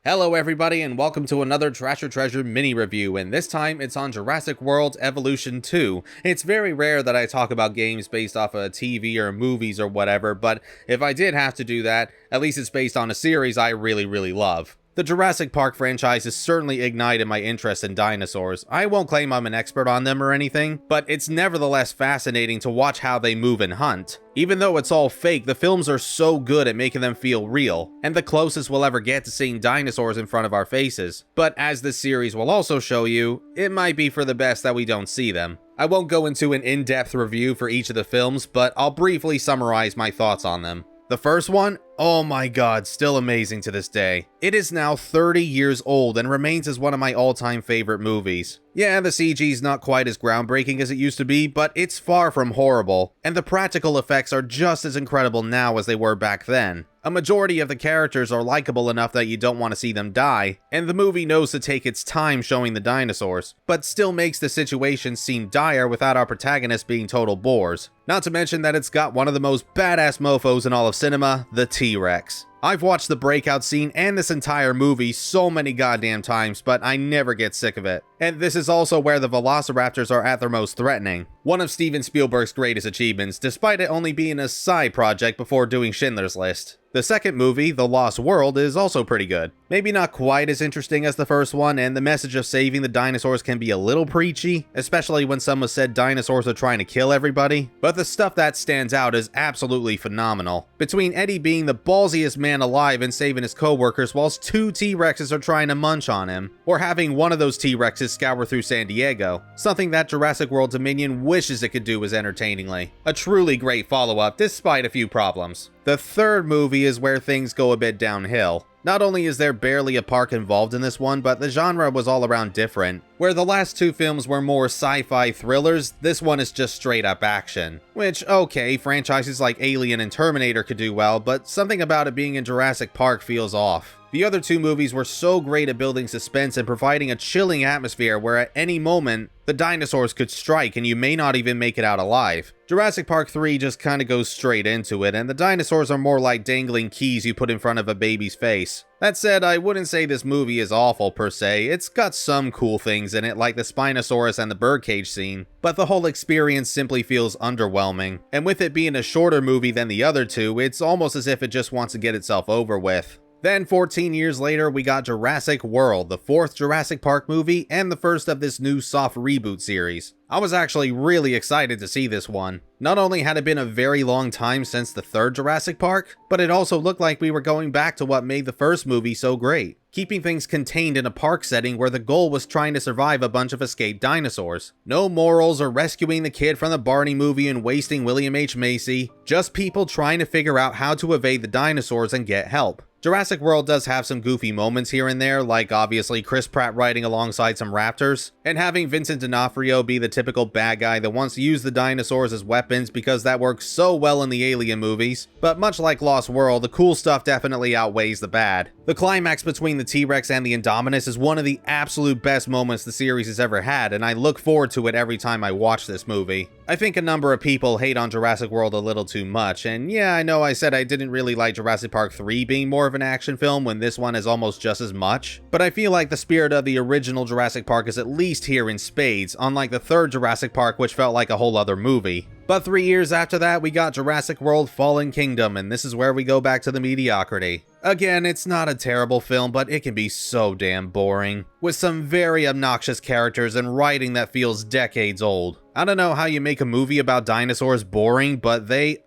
Hello everybody and welcome to another Trash or Treasure mini review, and this time it's on Jurassic World Evolution 2. It's very rare that I talk about games based off of TV or movies or whatever, but if I did have to do that, at least it's based on a series I really love. The Jurassic Park franchise has certainly ignited my interest in dinosaurs. I won't claim I'm an expert on them or anything, but it's nevertheless fascinating to watch how they move and hunt. Even though it's all fake, the films are so good at making them feel real, and the closest we'll ever get to seeing dinosaurs in front of our faces. But as this series will also show you, it might be for the best that we don't see them. I won't go into an in-depth review for each of the films, but I'll briefly summarize my thoughts on them. The first one, oh my god, still amazing to this day. It is now 30 years old and remains as one of my all-time favorite movies. Yeah, the CG's not quite as groundbreaking as it used to be, but it's far from horrible, and the practical effects are just as incredible now as they were back then. A majority of the characters are likable enough that you don't want to see them die, and the movie knows to take its time showing the dinosaurs, but still makes the situation seem dire without our protagonists being total bores. Not to mention that it's got one of the most badass mofos in all of cinema, the T-Rex. I've watched the breakout scene and this entire movie so many goddamn times, but I never get sick of it. And this is also where the velociraptors are at their most threatening. One of Steven Spielberg's greatest achievements, despite it only being a side project before doing Schindler's List. The second movie, The Lost World, is also pretty good. Maybe not quite as interesting as the first one, and the message of saving the dinosaurs can be a little preachy, especially when someone said dinosaurs are trying to kill everybody, but the stuff that stands out is absolutely phenomenal. Between Eddie being the ballsiest man alive and saving his co-workers whilst two T-Rexes are trying to munch on him, or having one of those T-Rexes scour through San Diego, something that Jurassic World Dominion wishes it could do as entertainingly. A truly great follow-up despite a few problems. The third movie is where things go a bit downhill. Not only is there barely a park involved in this one, but the genre was all around different. Where the last two films were more sci-fi thrillers, this one is just straight up action. Which, okay, franchises like Alien and Terminator could do well, but something about it being in Jurassic Park feels off. The other two movies were so great at building suspense and providing a chilling atmosphere where at any moment, the dinosaurs could strike and you may not even make it out alive. Jurassic Park 3 just kinda goes straight into it, and the dinosaurs are more like dangling keys you put in front of a baby's face. That said, I wouldn't say this movie is awful per se. It's got some cool things in it like the Spinosaurus and the birdcage scene, but the whole experience simply feels underwhelming. And with it being a shorter movie than the other two, it's almost as if it just wants to get itself over with. Then 14 years later, we got Jurassic World, the fourth Jurassic Park movie and the first of this new soft reboot series. I was actually really excited to see this one. Not only had it been a very long time since the third Jurassic Park, but it also looked like we were going back to what made the first movie so great, keeping things contained in a park setting where the goal was trying to survive a bunch of escaped dinosaurs. No morals or rescuing the kid from the Barney movie and wasting William H. Macy, just people trying to figure out how to evade the dinosaurs and get help. Jurassic World does have some goofy moments here and there, like obviously Chris Pratt riding alongside some raptors, and having Vincent D'Onofrio be the typical bad guy that wants to use the dinosaurs as weapons because that works so well in the Alien movies. But much like Lost World, the cool stuff definitely outweighs the bad. The climax between the T-Rex and the Indominus is one of the absolute best moments the series has ever had, and I look forward to it every time I watch this movie. I think a number of people hate on Jurassic World a little too much, and yeah, I know I said I didn't really like Jurassic Park 3 being more of an action film when this one is almost just as much, but I feel like the spirit of the original Jurassic Park is at least here in spades, unlike the third Jurassic Park, which felt like a whole other movie. But 3 years after that, we got Jurassic World Fallen Kingdom, and this is where we go back to the mediocrity. Again, it's not a terrible film, but it can be so damn boring, with some very obnoxious characters and writing that feels decades old. I don't know how you make a movie about dinosaurs boring, but they,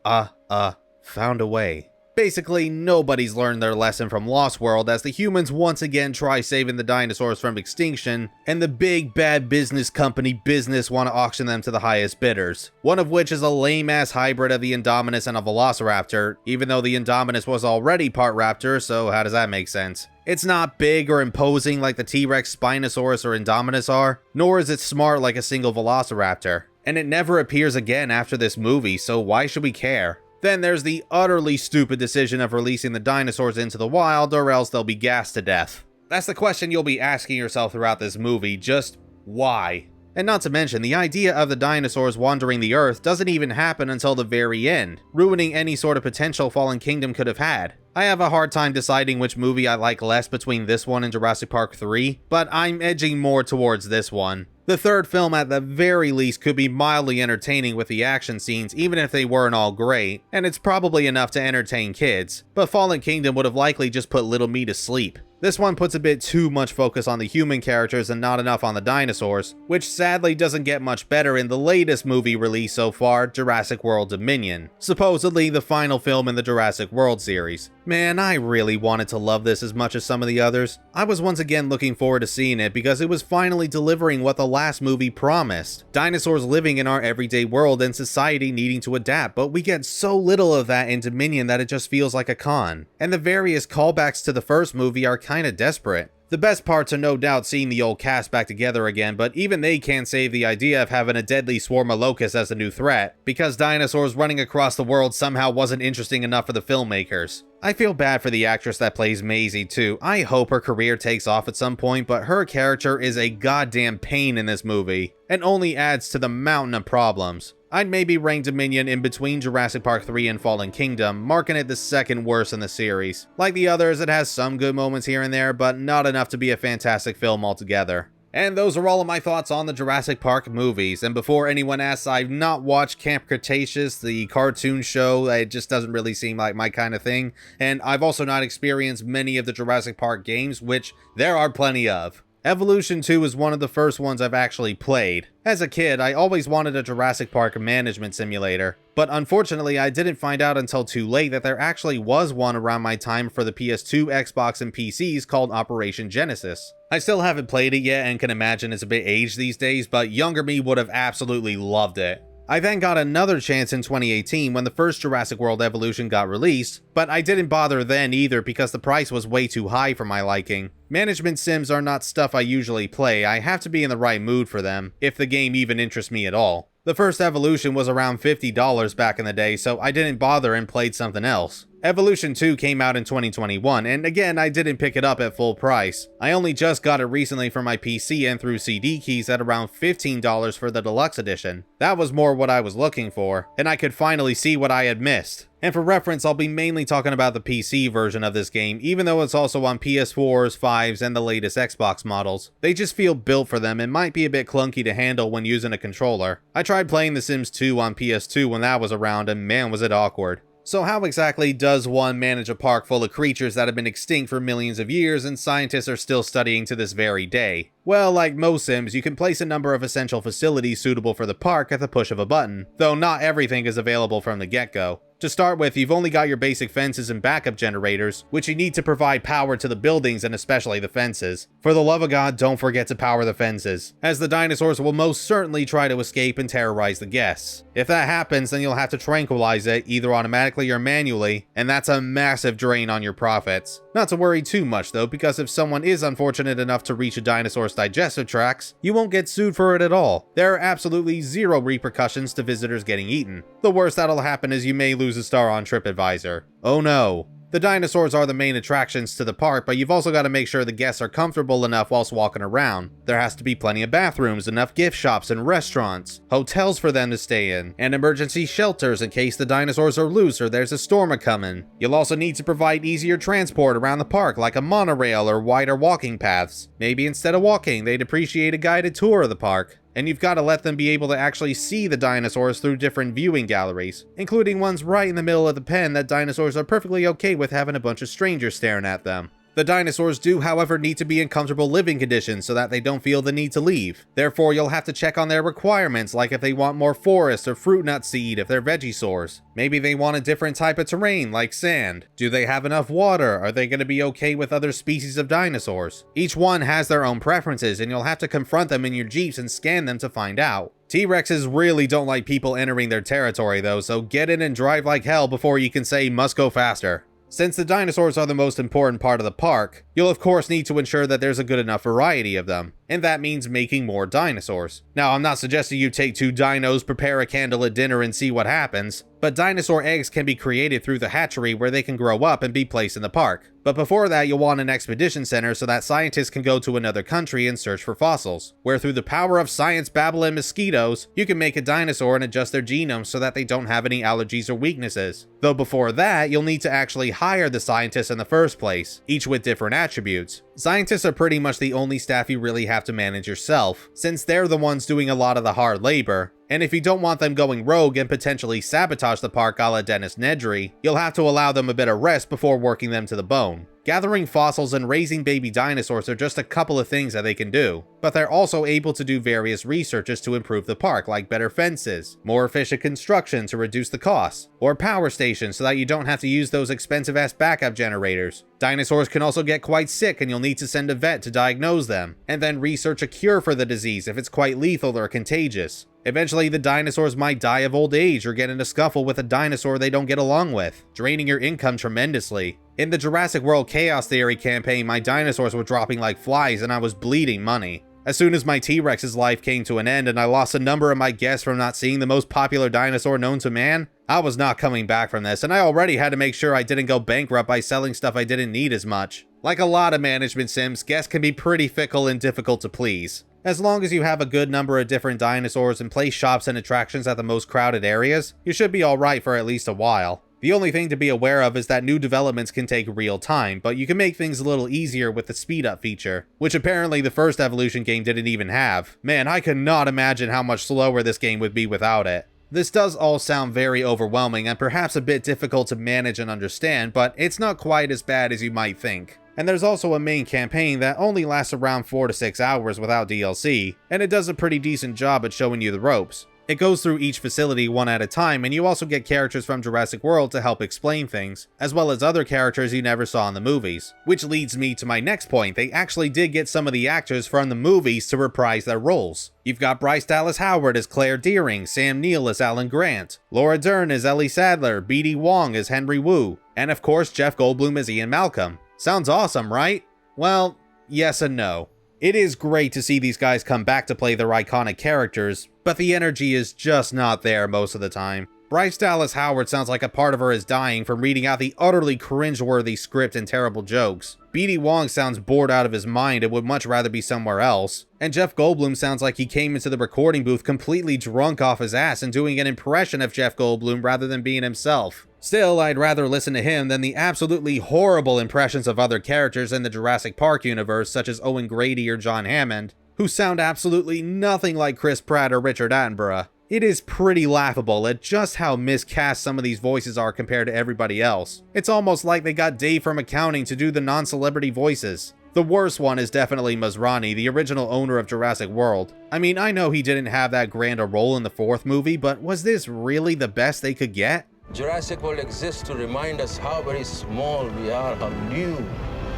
found a way. Basically, nobody's learned their lesson from Lost World as the humans once again try saving the dinosaurs from extinction, and the big bad business company want to auction them to the highest bidders. One of which is a lame-ass hybrid of the Indominus and a Velociraptor, even though the Indominus was already part raptor, so how does that make sense? It's not big or imposing like the T-Rex, Spinosaurus, or Indominus are, nor is it smart like a single Velociraptor. And it never appears again after this movie, so why should we care? Then there's the utterly stupid decision of releasing the dinosaurs into the wild or else they'll be gassed to death. That's the question you'll be asking yourself throughout this movie, just why? And not to mention, the idea of the dinosaurs wandering the Earth doesn't even happen until the very end, ruining any sort of potential Fallen Kingdom could have had. I have a hard time deciding which movie I like less between this one and Jurassic Park 3, but I'm edging more towards this one. The third film at the very least could be mildly entertaining with the action scenes even if they weren't all great, and it's probably enough to entertain kids, but Fallen Kingdom would have likely just put little me to sleep. This one puts a bit too much focus on the human characters and not enough on the dinosaurs, which sadly doesn't get much better in the latest movie released so far, Jurassic World Dominion, supposedly the final film in the Jurassic World series. Man, I really wanted to love this as much as some of the others. I was once again looking forward to seeing it because it was finally delivering what the last movie promised. Dinosaurs living in our everyday world and society needing to adapt, but we get so little of that in Dominion that it just feels like a con. And the various callbacks to the first movie are kinda desperate. The best parts are no doubt seeing the old cast back together again, but even they can't save the idea of having a deadly swarm of locusts as a new threat, because dinosaurs running across the world somehow wasn't interesting enough for the filmmakers. I feel bad for the actress that plays Maisie too. I hope her career takes off at some point, but her character is a goddamn pain in this movie, and only adds to the mountain of problems. I'd maybe rank Dominion in between Jurassic Park 3 and Fallen Kingdom, marking it the second worst in the series. Like the others, it has some good moments here and there, but not enough to be a fantastic film altogether. And those are all of my thoughts on the Jurassic Park movies, and before anyone asks, I've not watched Camp Cretaceous, the cartoon show. It just doesn't really seem like my kind of thing, and I've also not experienced many of the Jurassic Park games, which there are plenty of. Evolution 2 is one of the first ones I've actually played. As a kid, I always wanted a Jurassic Park management simulator, but unfortunately I didn't find out until too late that there actually was one around my time for the PS2, Xbox, and PCs called Operation Genesis. I still haven't played it yet and can imagine it's a bit aged these days, but younger me would have absolutely loved it. I then got another chance in 2018 when the first Jurassic World Evolution got released, but I didn't bother then either because the price was way too high for my liking. Management sims are not stuff I usually play. I have to be in the right mood for them, if the game even interests me at all. The first Evolution was around $50 back in the day, so I didn't bother and played something else. Evolution 2 came out in 2021, and again, I didn't pick it up at full price. I only just got it recently for my PC and through CD keys at around $15 for the deluxe edition. That was more what I was looking for, and I could finally see what I had missed. And for reference, I'll be mainly talking about the PC version of this game, even though it's also on PS4s, 5s, and the latest Xbox models. They just feel built for them and might be a bit clunky to handle when using a controller. I tried playing The Sims 2 on PS2 when that was around, and man was it awkward. So how exactly does one manage a park full of creatures that have been extinct for millions of years and scientists are still studying to this very day? Well, like most Sims, you can place a number of essential facilities suitable for the park at the push of a button, though not everything is available from the get-go. To start with, you've only got your basic fences and backup generators, which you need to provide power to the buildings and especially the fences. For the love of God, don't forget to power the fences, as the dinosaurs will most certainly try to escape and terrorize the guests. If that happens, then you'll have to tranquilize it, either automatically or manually, and that's a massive drain on your profits. Not to worry too much though, because if someone is unfortunate enough to reach a dinosaur's digestive tracts, you won't get sued for it at all. There are absolutely zero repercussions to visitors getting eaten. The worst that'll happen is you may lose a star on TripAdvisor. Oh no. The dinosaurs are the main attractions to the park, but you've also got to make sure the guests are comfortable enough whilst walking around. There has to be plenty of bathrooms, enough gift shops and restaurants, hotels for them to stay in, and emergency shelters in case the dinosaurs are loose or there's a storm a-coming. You'll also need to provide easier transport around the park, like a monorail or wider walking paths. Maybe instead of walking, they'd appreciate a guided tour of the park. And you've got to let them be able to actually see the dinosaurs through different viewing galleries, including ones right in the middle of the pen that dinosaurs are perfectly okay with having a bunch of strangers staring at them. The dinosaurs do, however, need to be in comfortable living conditions so that they don't feel the need to leave. Therefore, you'll have to check on their requirements, like if they want more forest or fruit nut seed if they're vegisaurs. Maybe they want a different type of terrain, like sand. Do they have enough water? Are they going to be okay with other species of dinosaurs? Each one has their own preferences, and you'll have to confront them in your jeeps and scan them to find out. T-Rexes really don't like people entering their territory though, so get in and drive like hell before you can say must go faster. Since the dinosaurs are the most important part of the park, you'll of course need to ensure that there's a good enough variety of them. and that means making more dinosaurs. Now, I'm not suggesting you take 2 dinos, prepare a candle at dinner, and see what happens, but dinosaur eggs can be created through the hatchery where they can grow up and be placed in the park. But before that, you'll want an expedition center so that scientists can go to another country and search for fossils, where through the power of science, Babel, and mosquitoes, you can make a dinosaur and adjust their genomes so that they don't have any allergies or weaknesses. Though before that, you'll need to actually hire the scientists in the first place, each with different attributes. Scientists are pretty much the only staff you really have to manage yourself, since they're the ones doing a lot of the hard labor. And if you don't want them going rogue and potentially sabotage the park a la Dennis Nedry, you'll have to allow them a bit of rest before working them to the bone. Gathering fossils and raising baby dinosaurs are just a couple of things that they can do, but they're also able to do various researches to improve the park, like better fences, more efficient construction to reduce the costs, or power stations so that you don't have to use those expensive-ass backup generators. Dinosaurs can also get quite sick and you'll need to send a vet to diagnose them, and then research a cure for the disease if it's quite lethal or contagious. Eventually, the dinosaurs might die of old age or get in a scuffle with a dinosaur they don't get along with, draining your income tremendously. In the Jurassic World Chaos Theory campaign, my dinosaurs were dropping like flies and I was bleeding money. As soon as my T-Rex's life came to an end and I lost a number of my guests from not seeing the most popular dinosaur known to man, I was not coming back from this, and I already had to make sure I didn't go bankrupt by selling stuff I didn't need as much. Like a lot of management sims, guests can be pretty fickle and difficult to please. As long as you have a good number of different dinosaurs and place shops and attractions at the most crowded areas, you should be alright for at least a while. The only thing to be aware of is that new developments can take real time, but you can make things a little easier with the speed up feature, which apparently the first Evolution game didn't even have. Man, I could not imagine how much slower this game would be without it. This does all sound very overwhelming and perhaps a bit difficult to manage and understand, but it's not quite as bad as you might think. And there's also a main campaign that only lasts around 4 to 6 hours without DLC, and it does a pretty decent job at showing you the ropes. It goes through each facility one at a time, and you also get characters from Jurassic World to help explain things, as well as other characters you never saw in the movies. Which leads me to my next point: they actually did get some of the actors from the movies to reprise their roles. You've got Bryce Dallas Howard as Claire Deering, Sam Neill as Alan Grant, Laura Dern as Ellie Sadler, B.D. Wong as Henry Wu, and of course Jeff Goldblum as Ian Malcolm. Sounds awesome, right? Well, yes and no. It is great to see these guys come back to play their iconic characters, but the energy is just not there most of the time. Bryce Dallas Howard sounds like a part of her is dying from reading out the utterly cringe-worthy script and terrible jokes. B.D. Wong sounds bored out of his mind and would much rather be somewhere else. And Jeff Goldblum sounds like he came into the recording booth completely drunk off his ass and doing an impression of Jeff Goldblum rather than being himself. Still, I'd rather listen to him than the absolutely horrible impressions of other characters in the Jurassic Park universe, such as Owen Grady or John Hammond, who sound absolutely nothing like Chris Pratt or Richard Attenborough. It is pretty laughable at just how miscast some of these voices are compared to everybody else. It's almost like they got Dave from accounting to do the non-celebrity voices. The worst one is definitely Masrani, the original owner of Jurassic World. I mean, I know he didn't have that grand a role in the 4th movie, but was this really the best they could get? Jurassic World exists to remind us how very small we are, how new.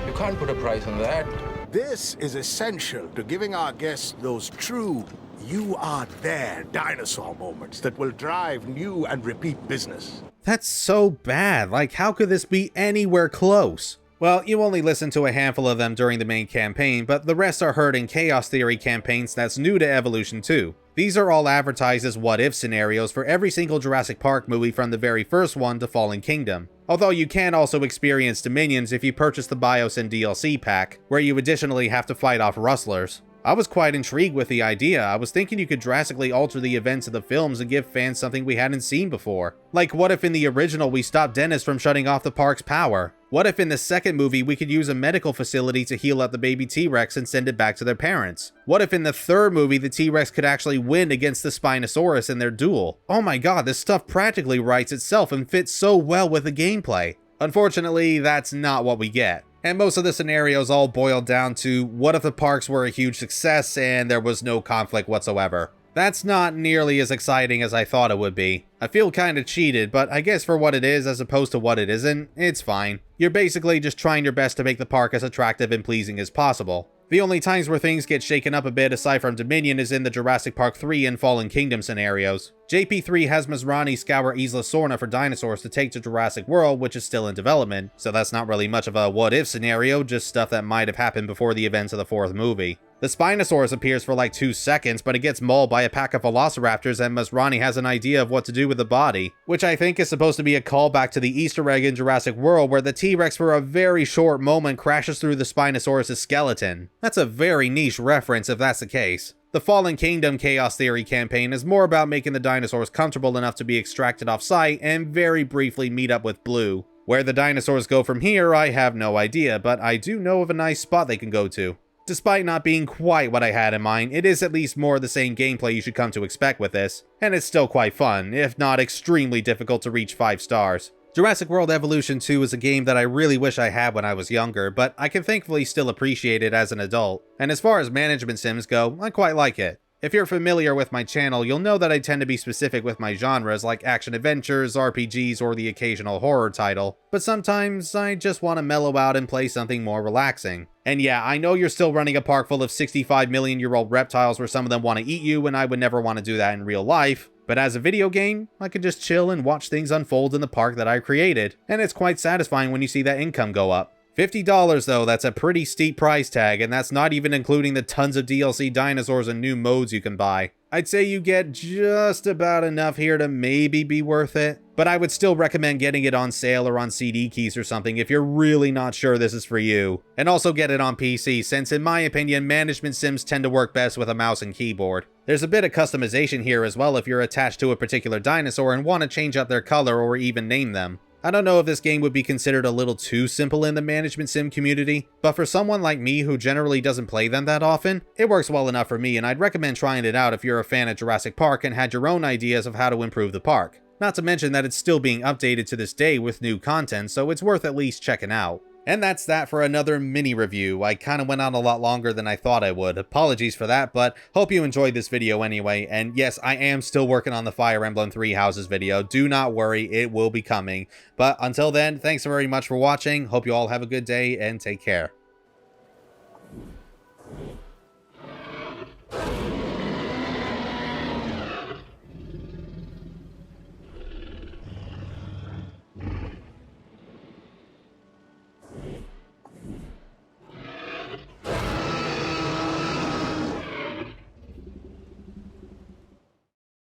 You can't put a price on that. This is essential to giving our guests those true, you are there dinosaur moments that will drive new and repeat business. That's so bad. Like, how could this be anywhere close? Well, you only listen to a handful of them during the main campaign, but the rest are heard in Chaos Theory campaigns that's new to Evolution 2. These are all advertised as what-if scenarios for every single Jurassic Park movie from the very first one to Fallen Kingdom. Although you can also experience Dominions if you purchase the BIOS and DLC pack, where you additionally have to fight off rustlers. I was quite intrigued with the idea. I was thinking you could drastically alter the events of the films and give fans something we hadn't seen before. Like, what if in the original we stopped Dennis from shutting off the park's power? What if in the second movie we could use a medical facility to heal up the baby T-Rex and send it back to their parents? What if in the third movie the T-Rex could actually win against the Spinosaurus in their duel? Oh my god, this stuff practically writes itself and fits so well with the gameplay. Unfortunately, that's not what we get. And most of the scenarios all boil down to, what if the parks were a huge success and there was no conflict whatsoever? That's not nearly as exciting as I thought it would be. I feel kinda cheated, but I guess for what it is as opposed to what it isn't, it's fine. You're basically just trying your best to make the park as attractive and pleasing as possible. The only times where things get shaken up a bit aside from Dominion is in the Jurassic Park 3 and Fallen Kingdom scenarios. JP3 has Masrani scour Isla Sorna for dinosaurs to take to Jurassic World, which is still in development, so that's not really much of a what-if scenario, just stuff that might have happened before the events of the 4th movie. The Spinosaurus appears for like 2 seconds, but it gets mauled by a pack of velociraptors and Masrani has an idea of what to do with the body, which I think is supposed to be a callback to the Easter egg in Jurassic World where the T-Rex for a very short moment crashes through the Spinosaurus' skeleton. That's a very niche reference if that's the case. The Fallen Kingdom Chaos Theory campaign is more about making the dinosaurs comfortable enough to be extracted off-site and very briefly meet up with Blue. Where the dinosaurs go from here, I have no idea, but I do know of a nice spot they can go to. Despite not being quite what I had in mind, it is at least more of the same gameplay you should come to expect with this, and it's still quite fun, if not extremely difficult to reach 5 stars. Jurassic World Evolution 2 is a game that I really wish I had when I was younger, but I can thankfully still appreciate it as an adult, and as far as management sims go, I quite like it. If you're familiar with my channel, you'll know that I tend to be specific with my genres like action-adventures, RPGs, or the occasional horror title, but sometimes I just want to mellow out and play something more relaxing. And yeah, I know you're still running a park full of 65-million-year-old reptiles where some of them want to eat you, and I would never want to do that in real life, but as a video game, I can just chill and watch things unfold in the park that I created, and it's quite satisfying when you see that income go up. $50 though, that's a pretty steep price tag, and that's not even including the tons of DLC dinosaurs and new modes you can buy. I'd say you get just about enough here to maybe be worth it, but I would still recommend getting it on sale or on CD keys or something if you're really not sure this is for you. And also get it on PC, since in my opinion, management sims tend to work best with a mouse and keyboard. There's a bit of customization here as well if you're attached to a particular dinosaur and want to change up their color or even name them. I don't know if this game would be considered a little too simple in the management sim community, but for someone like me who generally doesn't play them that often, it works well enough for me, and I'd recommend trying it out if you're a fan of Jurassic Park and had your own ideas of how to improve the park. Not to mention that it's still being updated to this day with new content, so it's worth at least checking out. And that's that for another mini review. I kinda went on a lot longer than I thought I would. Apologies for that, but hope you enjoyed this video anyway. And yes, I am still working on the Fire Emblem Three Houses video. Do not worry, it will be coming. But until then, thanks very much for watching. Hope you all have a good day and take care.